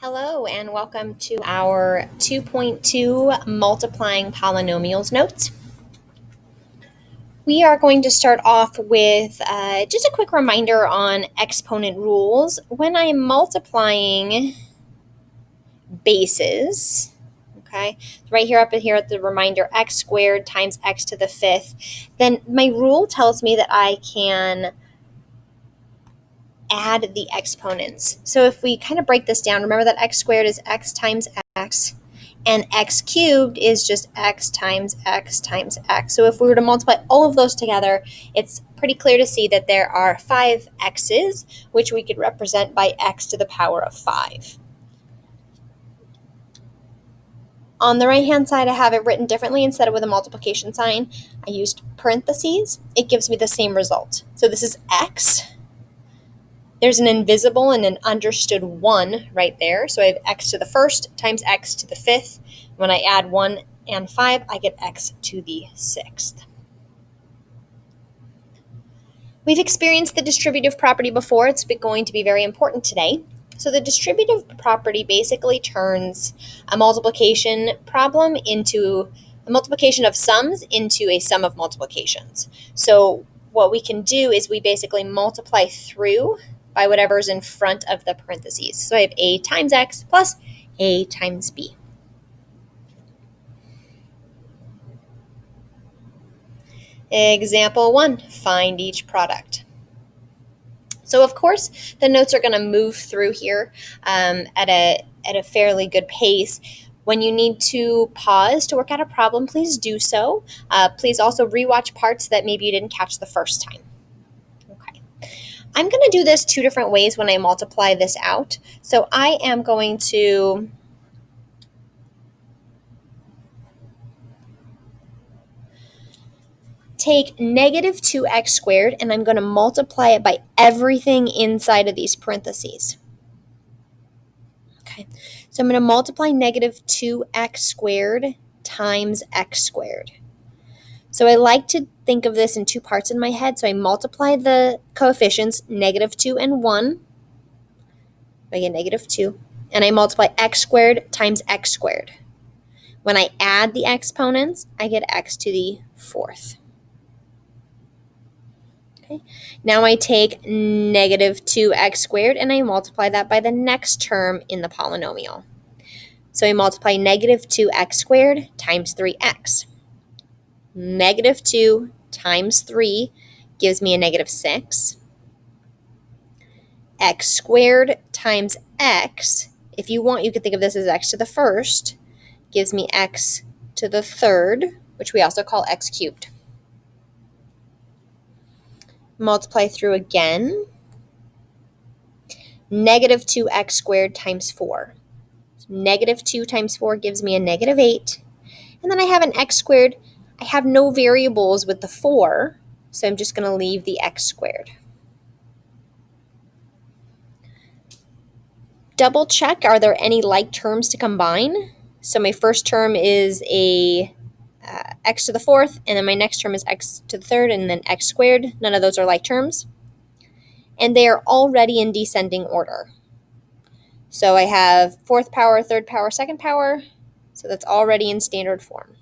Hello and welcome to our 2.2 multiplying polynomials notes. We are going to start off with just a quick reminder on exponent rules. When I'm multiplying bases, okay, right here up here at the reminder x squared times x to the fifth, then my rule tells me that I can add the exponents. So if we kind of break this down, remember that x squared is x times x, and x cubed is just x times x times x. So if we were to multiply all of those together, it's pretty clear to see that there are 5 x's, which we could represent by x to the power of 5. On the right-hand side, I have it written differently. Instead of with a multiplication sign, I used parentheses. It gives me the same result. So this is x. There's an invisible and an understood 1 right there. So I have x to the first times x to the fifth. When I add 1 and 5, I get x to the sixth. We've experienced the distributive property before. It's going to be very important today. So the distributive property basically turns a multiplication problem into a multiplication of sums into a sum of multiplications. So what we can do is we basically multiply through by whatever's in front of the parentheses. So I have a times x plus a times b. Example 1, find each product. So of course, the notes are going to move through here at a fairly good pace. When you need to pause to work out a problem, please do so. Please also rewatch parts that maybe you didn't catch the first time. I'm going to do this 2 different ways when I multiply this out. So I am going to take negative 2x squared and I'm going to multiply it by everything inside of these parentheses. Okay, so I'm going to multiply negative 2x squared times x squared. So I like to think of this in 2 parts in my head. So I multiply the coefficients, negative 2 and 1. I get negative 2. And I multiply x squared times x squared. When I add the exponents, I get x to the fourth. Okay. Now I take negative 2x squared and I multiply that by the next term in the polynomial. So I multiply negative 2x squared times 3x. Negative 2 times 3 gives me a negative 6. X squared times x, if you want, you could think of this as x to the first, gives me x to the third, which we also call x cubed. Multiply through again. Negative 2x squared times 4. So negative 2 times 4 gives me a negative 8. And then I have an x squared. I have no variables with the 4, so I'm just going to leave the x squared. Double check, are there any like terms to combine? So my first term is a x to the fourth, and then my next term is x to the third, and then x squared. None of those are like terms. And they are already in descending order. So I have fourth power, third power, second power. So that's already in standard form.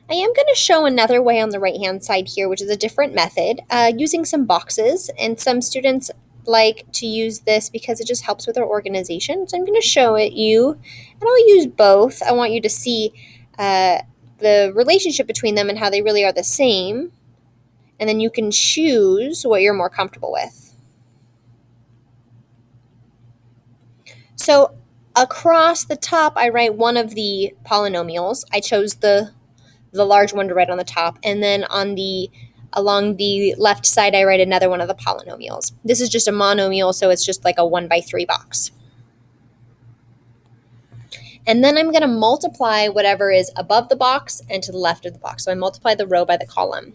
I am going to show another way on the right-hand side here, which is a different method, using some boxes. And some students like to use this because it just helps with their organization. So I'm going to show it you, and I'll use both. I want you to see the relationship between them and how they really are the same. And then you can choose what you're more comfortable with. So across the top, I write one of the polynomials. I chose the large one to write on the top, and then along the left side, I write another one of the polynomials. This is just a monomial, so it's just like a 1x3 box. And then I'm going to multiply whatever is above the box and to the left of the box. So I multiply the row by the column.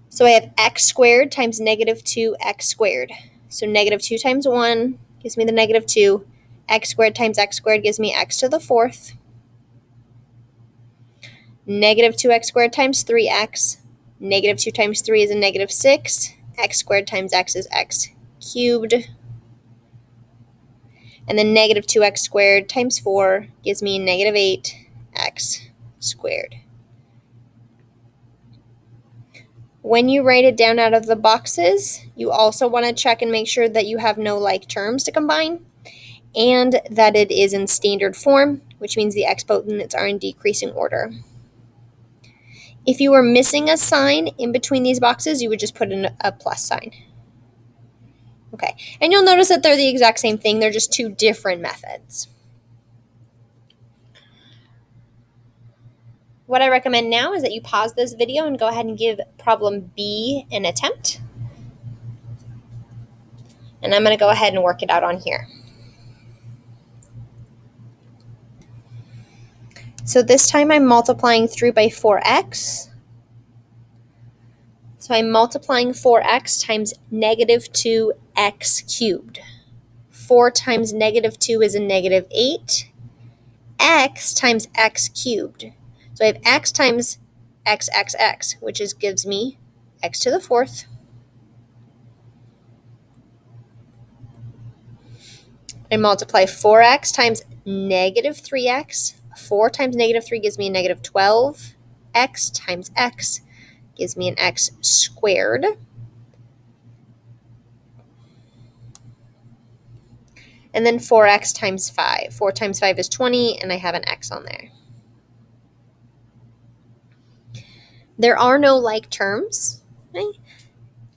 So I have x squared times negative 2x squared. So negative 2 times 1 gives me the negative 2. X squared times x squared gives me x to the fourth. Negative 2x squared times 3x. Negative 2 times 3 is a negative 6. X squared times x is x cubed. And then negative 2x squared times 4 gives me negative 8x squared. When you write it down out of the boxes, you also want to check and make sure that you have no like terms to combine and that it is in standard form, which means the exponents are in decreasing order. If you were missing a sign in between these boxes, you would just put in a plus sign. Okay, and you'll notice that they're the exact same thing. They're just two different methods. What I recommend now is that you pause this video and go ahead and give problem B an attempt. And I'm going to go ahead and work it out on here. So this time I'm multiplying through by 4x. So I'm multiplying 4x times negative 2x cubed. 4 times negative 2 is a negative 8. X times x cubed. So I have x times x, which gives me x to the 4th. I multiply 4x times negative 3x. 4 times negative 3 gives me a negative 12. X times x gives me an x squared. And then 4x times 5. 4 times 5 is 20, and I have an x on there. There are no like terms, right?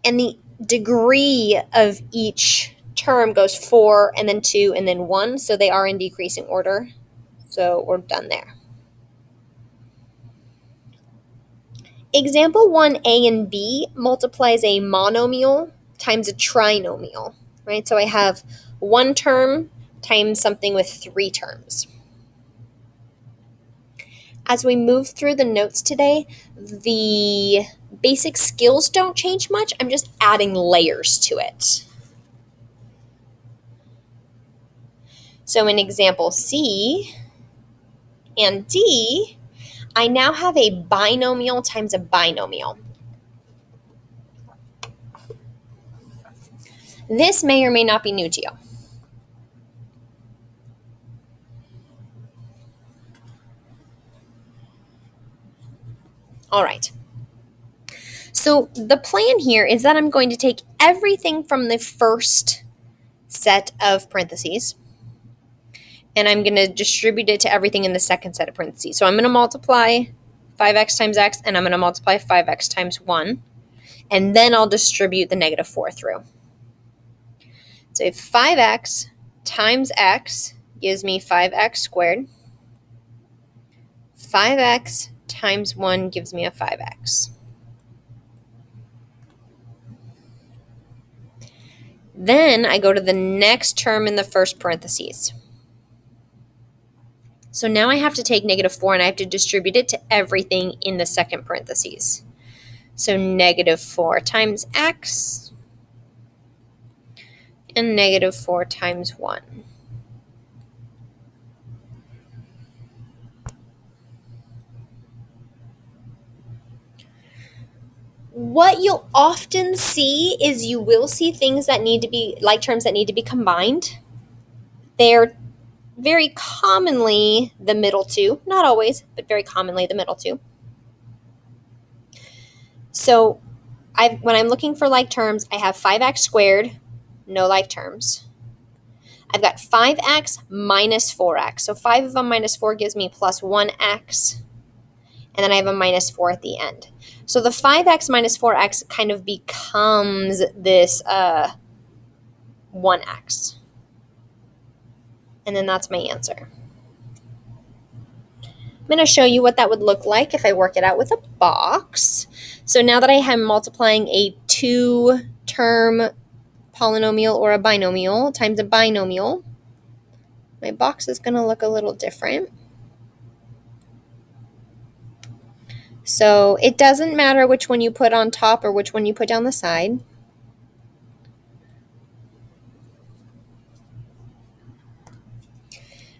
And the degree of each term goes 4 and then 2 and then 1, so they are in decreasing order. So we're done there. Example 1a and b multiplies a monomial times a trinomial, right? So I have one term times something with 3 terms. As we move through the notes today, the basic skills don't change much. I'm just adding layers to it. So in example C and D, I now have a binomial times a binomial. This may or may not be new to you. All right. So the plan here is that I'm going to take everything from the first set of parentheses, and I'm going to distribute it to everything in the second set of parentheses. So I'm going to multiply 5x times x, and I'm going to multiply 5x times 1, and then I'll distribute the negative 4 through. So if 5x times x gives me 5x squared, 5x times 1 gives me a 5x. Then I go to the next term in the first parentheses. So now I have to take negative 4 and I have to distribute it to everything in the second parentheses. So negative 4 times x and negative 4 times 1. What you'll often see is you will see things that need to be, like terms that need to be combined. They're very commonly the middle two, not always, but very commonly the middle two. So when I'm looking for like terms, I have 5x squared, no like terms. I've got 5x minus 4x. So 5 of them minus 4 gives me plus 1x. And then I have a minus 4 at the end. So the 5x minus 4x kind of becomes this 1x. And then that's my answer. I'm going to show you what that would look like if I work it out with a box. So now that I am multiplying a 2-term polynomial or a binomial times a binomial, my box is going to look a little different. So it doesn't matter which one you put on top or which one you put down the side.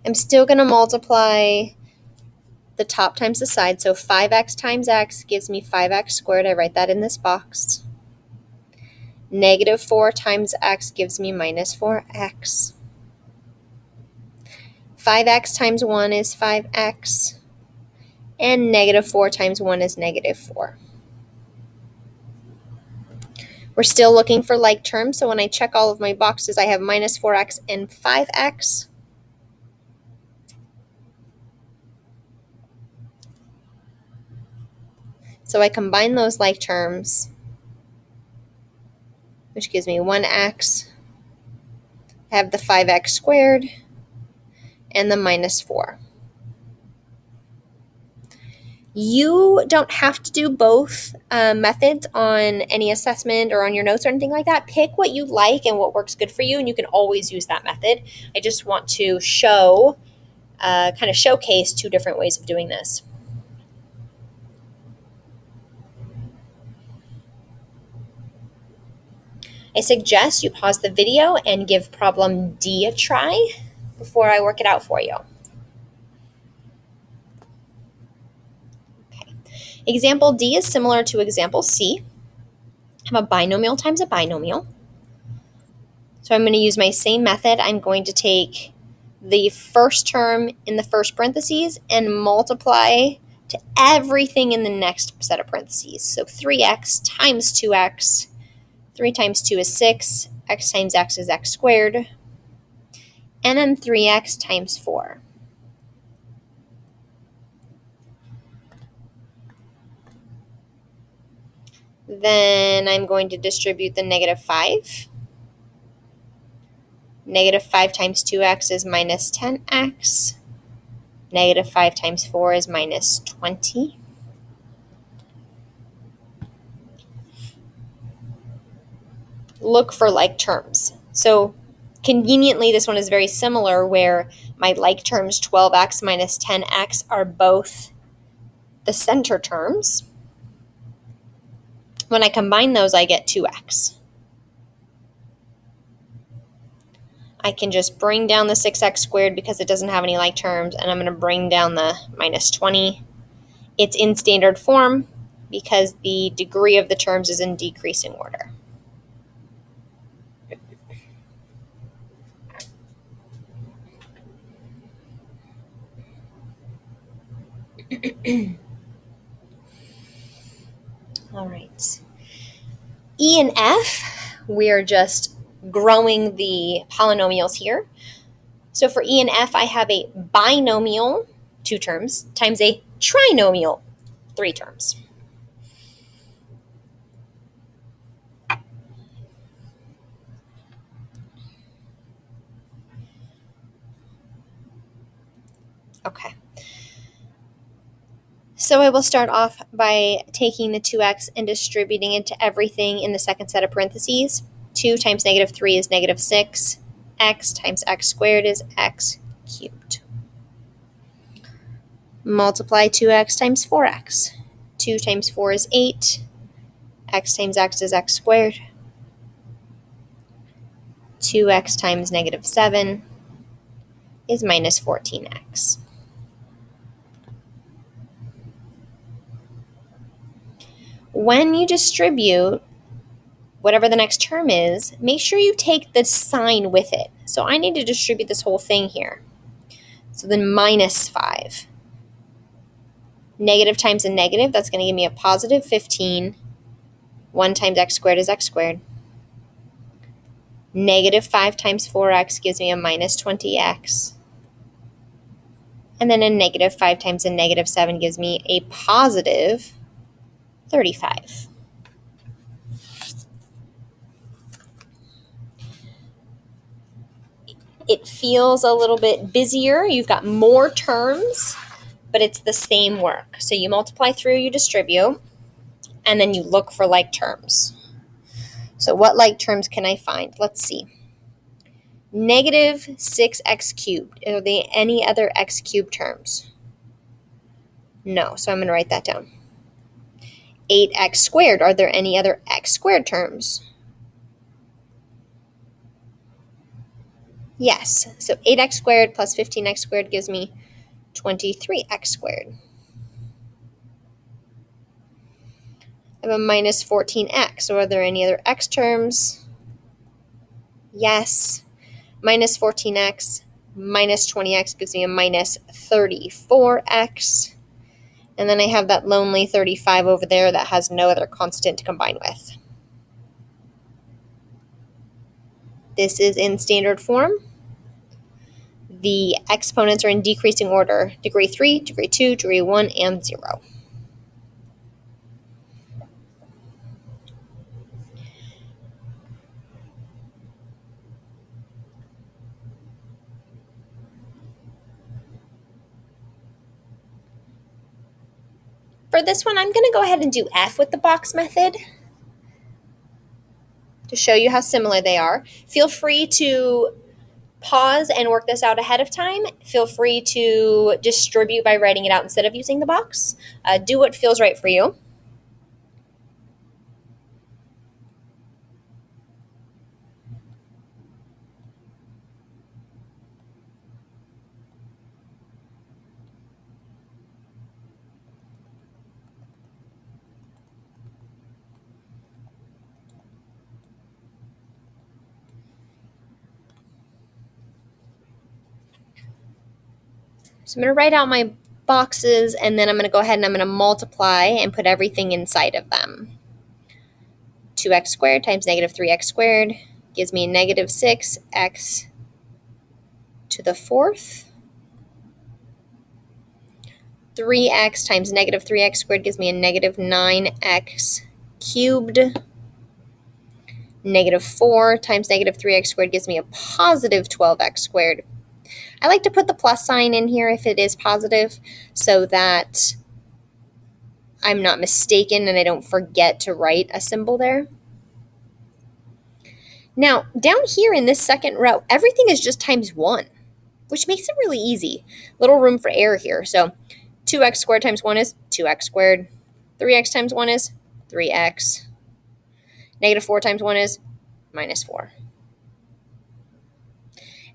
I'm still going to multiply the top times the side. So 5x times x gives me 5x squared. I write that in this box. Negative 4 times x gives me minus 4x. 5x times 1 is 5x. And negative 4 times 1 is negative 4. We're still looking for like terms, so when I check all of my boxes, I have minus 4x and 5x. So I combine those like terms, which gives me 1x. I have the 5x squared and the minus 4. You don't have to do both methods on any assessment or on your notes or anything like that. Pick what you like and what works good for you, and you can always use that method. I just want to show, kind of showcase two different ways of doing this. I suggest you pause the video and give problem D a try before I work it out for you. Okay. Example D is similar to example C. I have a binomial times a binomial. So I'm going to use my same method. I'm going to take the first term in the first parentheses and multiply to everything in the next set of parentheses. So 3x times 2x. 3 times 2 is 6. X times x is x squared. And then 3x times 4. Then I'm going to distribute the negative 5. Negative 5 times 2x is minus 10x. Negative 5 times 4 is minus 20. Look for like terms. So conveniently, this one is very similar where my like terms 12x minus 10x are both the center terms. When I combine those, I get 2x. I can just bring down the 6x squared because it doesn't have any like terms, and I'm going to bring down the minus 20. It's in standard form because the degree of the terms is in decreasing order. All right. E and F, we are just growing the polynomials here. So for E and F, I have a binomial, 2 terms, times a trinomial, 3 terms. Okay. So I will start off by taking the 2x and distributing it to everything in the second set of parentheses. 2 times negative 3 is negative 6. X times x squared is x cubed. Multiply 2x times 4x. 2 times 4 is 8. X times x is x squared. 2x times negative 7 is minus 14x. When you distribute whatever the next term is, make sure you take the sign with it. So I need to distribute this whole thing here. So then minus 5. Negative times a negative, that's going to give me a positive 15. 1 times x squared is x squared. Negative 5 times 4x gives me a minus 20x. And then a negative 5 times a negative 7 gives me a positive 35. It feels a little bit busier. You've got more terms, but it's the same work. So you multiply through, you distribute, and then you look for like terms. So what like terms can I find? Let's see. Negative 6x cubed. Are there any other x cubed terms? No, so I'm going to write that down. 8x squared. Are there any other x squared terms? Yes, so 8x squared plus 15x squared gives me 23x squared. I have a minus 14x. x. So are there any other x terms? Yes. Minus 14x minus 20x gives me a minus 34x. And then I have that lonely 35 over there that has no other constant to combine with. This is in standard form. The exponents are in decreasing order: degree 3, degree 2, degree 1, and 0. For this one, I'm going to go ahead and do F with the box method to show you how similar they are. Feel free to pause and work this out ahead of time. Feel free to distribute by writing it out instead of using the box. Do what feels right for you. So I'm going to write out my boxes, and then I'm going to go ahead and I'm going to multiply and put everything inside of them. 2x squared times negative 3x squared gives me negative 6x to the fourth. 3x times negative 3x squared gives me a negative 9x cubed. Negative 4 times negative 3x squared gives me a positive 12x squared. I like to put the plus sign in here if it is positive so that I'm not mistaken and I don't forget to write a symbol there. Now, down here in this second row, everything is just times 1, which makes it really easy. Little room for error here. So 2x squared times 1 is 2x squared. 3x times 1 is 3x. Negative 4 times 1 is minus 4.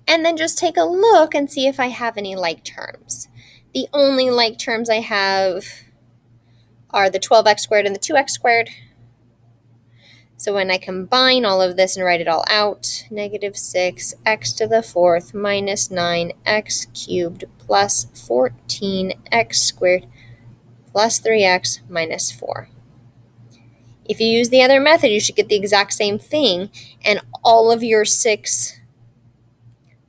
And then just take a look and see if I have any like terms. The only like terms I have are the 12x squared and the 2x squared. So when I combine all of this and write it all out, negative 6x to the fourth minus 9x cubed plus 14x squared plus 3x minus 4. If you use the other method, you should get the exact same thing, and all of your 6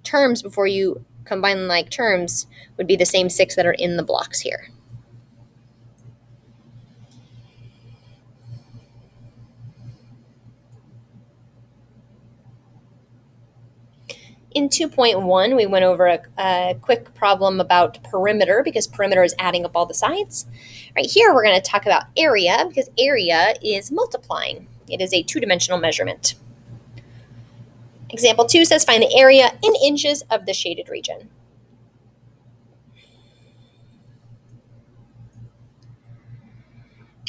terms before you combine like terms would be the same 6 that are in the blocks here. In 2.1, we went over a quick problem about perimeter because perimeter is adding up all the sides. Right here, we're going to talk about area because area is multiplying. It is a 2-dimensional measurement. Example 2 says find the area in inches of the shaded region.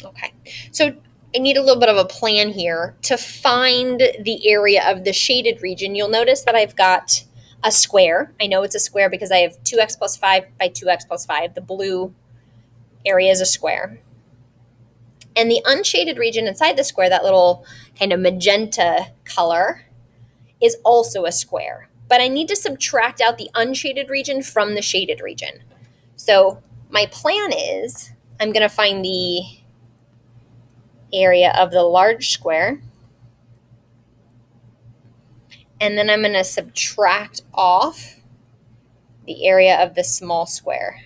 Okay, so I need a little bit of a plan here. To find the area of the shaded region, you'll notice that I've got a square. I know it's a square because I have 2x plus 5 by 2x plus 5. The blue area is a square. And the unshaded region inside the square, that little kind of magenta color, is also a square. But I need to subtract out the unshaded region from the shaded region. So my plan is I'm going to find the area of the large square, and then I'm going to subtract off the area of the small square.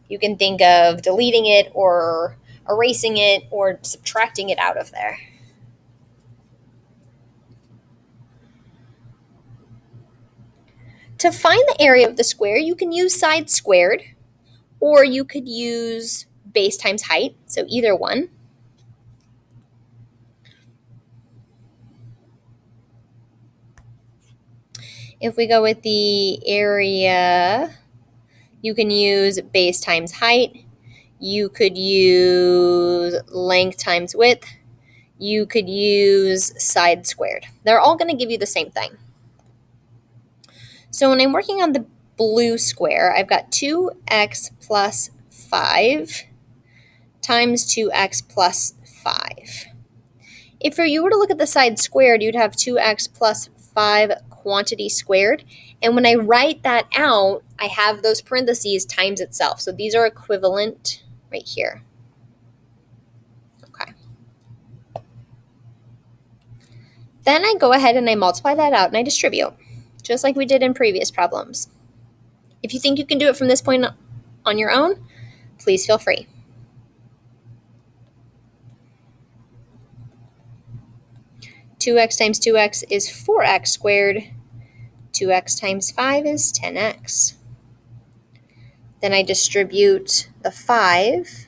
You can think of deleting it or erasing it or subtracting it out of there. To find the area of the square, you can use side squared, or you could use base times height, so either one. If we go with the area, you can use base times height. You could use length times width. You could use side squared. They're all going to give you the same thing. So when I'm working on the blue square, I've got 2x plus 5 times 2x plus 5. If you were to look at the side squared, you'd have 2x plus 5 quantity squared. And when I write that out, I have those parentheses times itself. So these are equivalent right here. Okay. Then I go ahead and I multiply that out and I distribute, just like we did in previous problems. If you think you can do it from this point on your own, please feel free. Two x times 2x is 4x squared. 2x times 5 is 10x. Then I distribute the 5.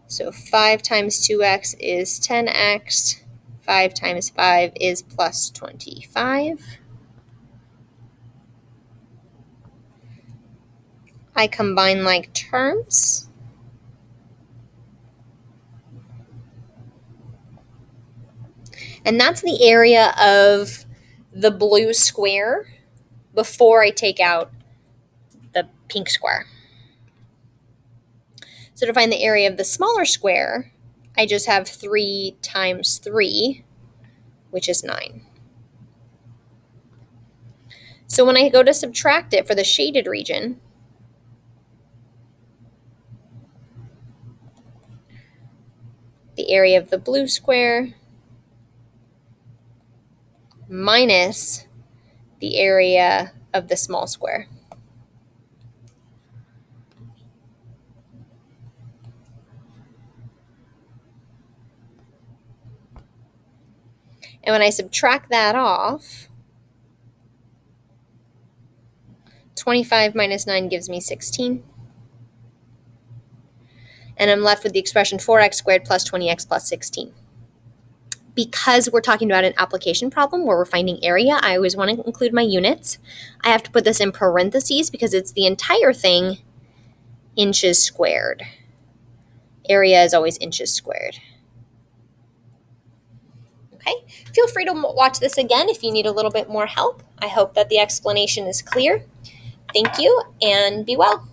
So 5 times 2x is 10x. 5 times 5 is plus 25. I combine like terms. And that's the area of the blue square before I take out the pink square. So to find the area of the smaller square, I just have 3 times 3, which is 9. So when I go to subtract it for the shaded region, the area of the blue square minus the area of the small square. And when I subtract that off, 25 minus 9 gives me 16. And I'm left with the expression 4x squared plus 20x plus 16. Because we're talking about an application problem where we're finding area, I always want to include my units. I have to put this in parentheses because it's the entire thing inches squared. Area is always inches squared. Okay, feel free to watch this again if you need a little bit more help. I hope that the explanation is clear. Thank you and be well.